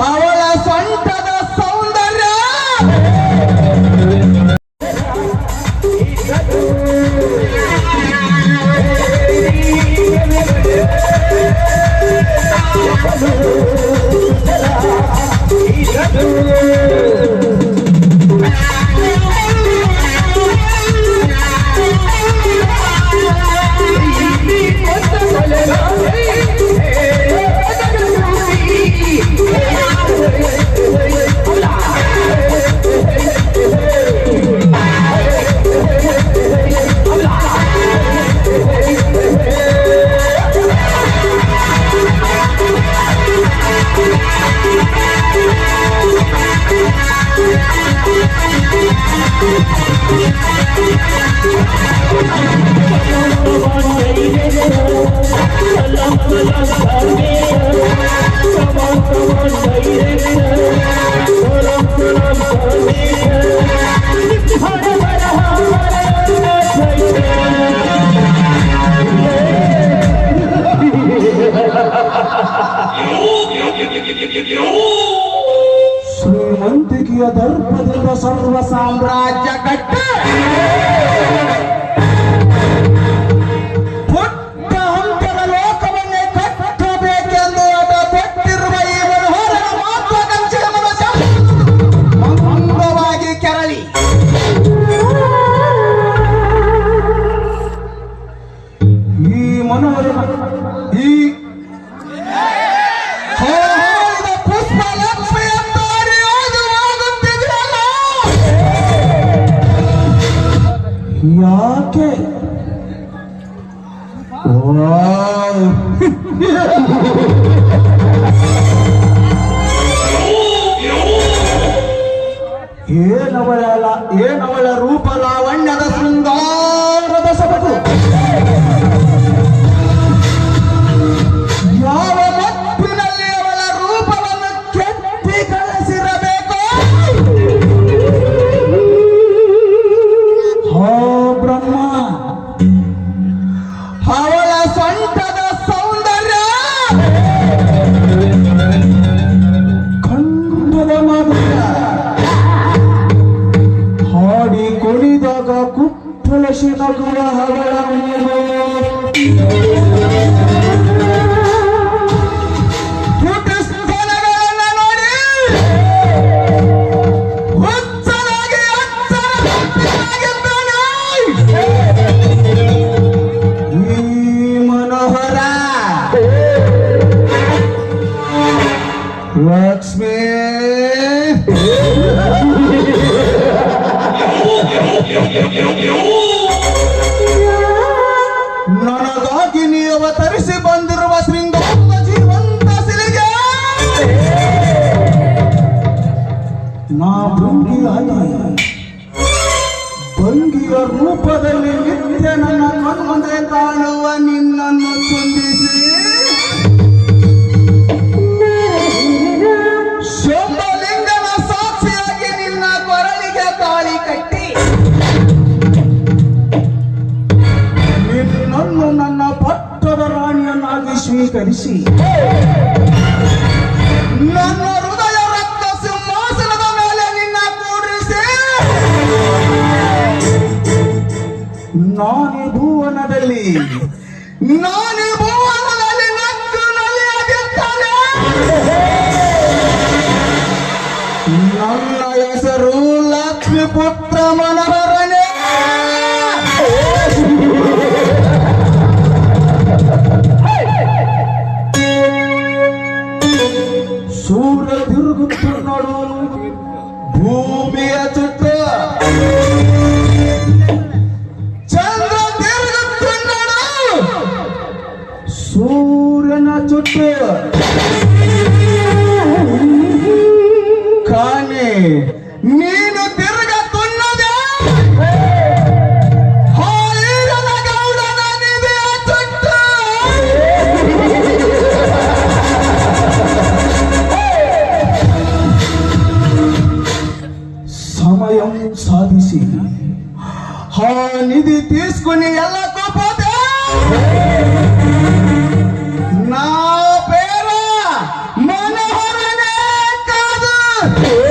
ಅವಳ ಸೊಂಟದ ಸೌಂದರ್ಯ ಶ್ರೀಮಂತಿಕೆಯ ದರ್ಪದಿಂದ ಸರ್ವ ಸಾಮ್ರಾಜ್ಯ ಕಟ್ಟ ಪುಟ್ಟ ಹಂತದ ಲೋಕವನ್ನೇ ಕಟ್ಟಬೇಕೆಂದು ಅಟ ಪಟ್ಟಿರುವ ಈ ಮನೋಹರ ಮಹತ್ವಾಕಾಂಕ್ಷೆಯ ಮನಸ್ಸು ಮಂದವಾಗಿ ಕೆರಳಿ ಈ ಮನೋಹರ ಈ ಯಾಕೆ ಏನವಳ ರೂಪ ಲಾವಣ್ಯದ ಶೃಂಗಾರದ ಸೊಬಗು ಯಾವ ಮತ್ತಿನಲ್ಲಿ ಅವಳ ರೂಪವನ್ನು ಕೆತ್ತಿ ಕಳಿಸಿರಬೇಕು ಬ್ರಹ್ಮ ಅವಳ ಸೊಂಟದ ಸೌಂದರ್ಯ ಕಂಠದ ಮಾಧುರ್ಯ ಹಾಡಿ ಕುಣಿದಾಗ ಕುಪ್ಪಳಸಿ ನಗುವ ಅವಳ ಲಕ್ಷ್ಮೀ ನನಗಾಗಿ ನೀ ಅವತರಿಸಿ ಬಂದಿರುವ ಶೃಂಗಾರದ ಜೀವಂತ ಸಿಲಿಗೆ ನಾ ಭಂಗಿಯ ರೂಪದಲ್ಲಿ ನಿತ್ಯ ನನ್ನ ಕಣ್ಮುಂದೆ ಕಾಣುವ ನಿನ್ನನ್ನು ಚುಂಬಿಸಿ ಶಂಭಲಿಂಗನ ಸಾಕ್ಷಿಯಾಗಿ ನಿನ್ನ ಕೊರಳಿಗೆ ತಾಳಿ ಕಟ್ಟಿ ನಿನ್ನನ್ನು ನನ್ನ ಪಟ್ಟದ ರಾಣಿಯನ್ನಾಗಿ ಸ್ವೀಕರಿಸಿ ನನ್ನ ಹೃದಯ ರಕ್ತ ಸಿಂಹಾಸನದ ಮೇಲೆ ನಿನ್ನ ಕೂಡಿಸಿ ನಾನೇ ಭುವನದಲ್ಲಿ ನಕ್ಕು ನಲಿಯಾಗಿರ್ತಾನೆ. ನನ್ನ ಹೆಸರು ಲಕ್ಷ್ಮೀ ಪುತ್ರ ಮನೋಹರನೇ. ಸೂರ್ಯ ತಿರುಗುತ್ತಿರುವನು ಭೂಮಿಯ ಚುಟ್ಟ, ಚಂದ್ರ ತಿರುಗುತ್ತಿರುವನು ಸೂರ್ಯನ ಚುಟ್ಟ. ಕಾಣೆ ನೀನು ತಿರುಗುತ್ತಿರುವುದೇ ಹಾಲಿನ ಗೌಡನ ನಿಧಿಯ ಚುಟ್ಟ. సమయం సాధిసి ఆ నిధి తీసుకుని వెళ్ళకపోతే నా పేరు మనోహరనే ಏ